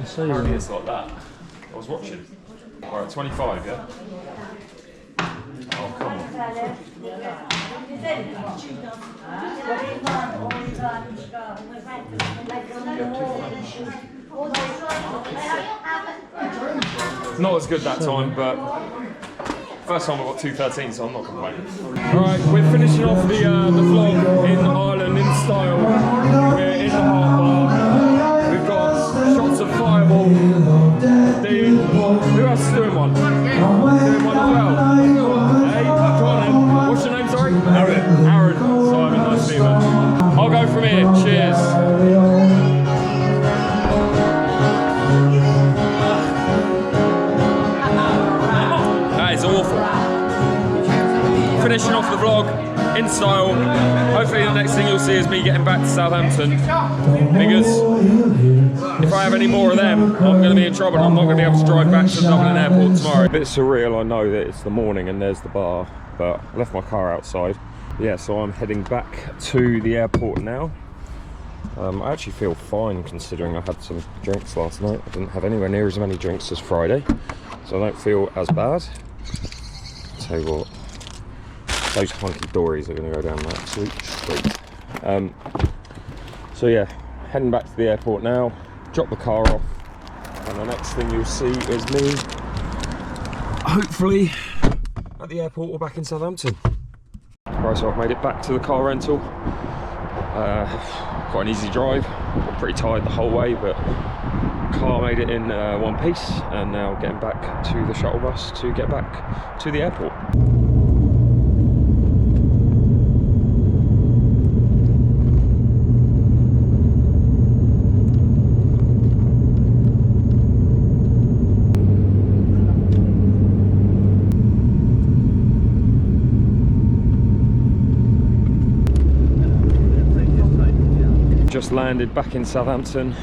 Apparently it's like that. I was watching. Alright, 25, yeah? Oh, come on. Not as good that time, but first time I got 2 13, so I'm not complaining. Alright, we're finishing off the vlog in Ireland in style. We're in the Harp Bar. We've got shots of Fireball. Dean. Who else is doing one? Doing one as well. Hey, come on then. What's your name, sorry? Aaron. Aaron. Simon, nice to meet you, man. I'll go from here. Cheers. That is awful. Finishing off the vlog in style. Hopefully the next thing you'll see is me getting back to Southampton, because if I have any more of them, I'm going to be in trouble. I'm not going to be able to drive back to Dublin Airport tomorrow. A bit surreal, I know that it's the morning and there's the bar, but I left my car outside. Yeah, so I'm heading back to the airport now. I actually feel fine considering I had some drinks last night. I didn't have anywhere near as many drinks as Friday, so I don't feel as bad. I'll tell you what, those hunky dories are going to go down that street. So yeah, heading back to the airport now, drop the car off, and the next thing you'll see is me, hopefully, at the airport or back in Southampton. Right, so I've made it back to the car rental. Quite an easy drive, got pretty tired the whole way, but car made it in one piece, and now getting back to the shuttle bus to get back to the airport. Just landed back in Southampton.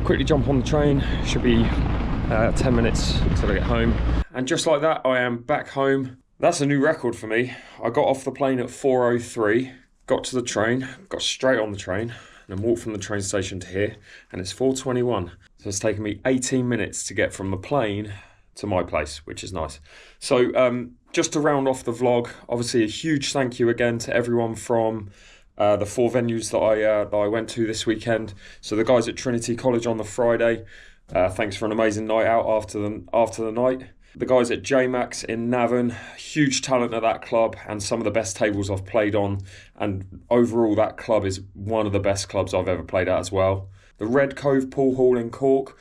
Quickly jump on the train, should be 10 minutes until I get home. And just like that, I am back home. That's a new record for me. I got off the plane at 4:03, got to the train, got straight on the train, and then walked from the train station to here, and it's 4:21. So it's taken me 18 minutes to get from the plane to my place, which is nice. So just to round off the vlog, obviously a huge thank you again to everyone from the 4 venues that I went to this weekend. So the guys at Trinity College on the Friday, thanks for an amazing night out after the night. The guys at 𝐬𝐮𝐬𝐫𝐿𝐴𝐴𝐵, Navan, huge talent at that club and some of the best tables I've played on. And overall, that club is one of the best clubs I've ever played at as well. The Red Cove Pool Hall in Cork,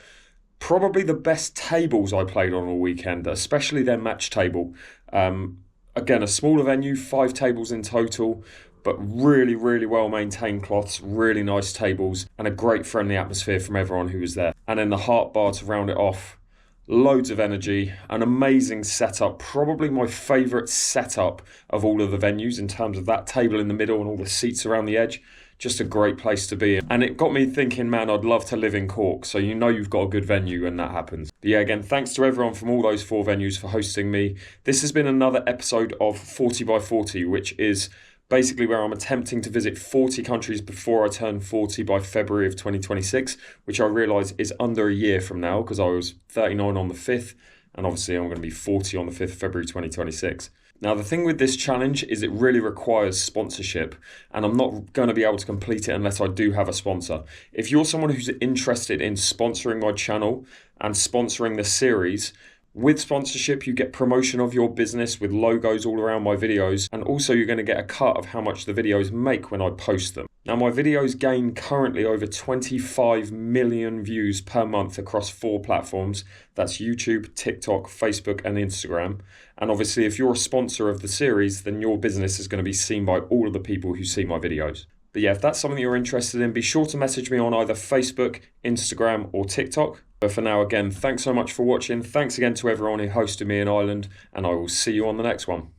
probably the best tables I played on all weekend, especially their match table. Again, a smaller venue, 5 tables in total, but really, really well maintained cloths, really nice tables, and a great friendly atmosphere from everyone who was there. And then the Harp Bar to round it off, loads of energy, an amazing setup, probably my favourite setup of all of the venues in terms of that table in the middle and all the seats around the edge. Just a great place to be in. And it got me thinking, man, I'd love to live in Cork, so you know you've got a good venue when that happens. But yeah, again, thanks to everyone from all those 4 venues for hosting me. This has been another episode of 40x40, which is basically where I'm attempting to visit 40 countries before I turn 40 by February of 2026, which I realise is under a year from now, because I was 39 on the 5th, and obviously I'm going to be 40 on the 5th of February 2026. Now, the thing with this challenge is it really requires sponsorship, and I'm not going to be able to complete it unless I do have a sponsor. If you're someone who's interested in sponsoring my channel and sponsoring the series, with sponsorship, you get promotion of your business with logos all around my videos, and also you're going to get a cut of how much the videos make when I post them. Now, my videos gain currently over 25 million views per month across 4 platforms. That's YouTube, TikTok, Facebook, and Instagram. And obviously, if you're a sponsor of the series, then your business is going to be seen by all of the people who see my videos. But yeah, if that's something you're interested in, be sure to message me on either Facebook, Instagram, or TikTok. But for now, again, thanks so much for watching. Thanks again to everyone who hosted me in Ireland, and I will see you on the next one.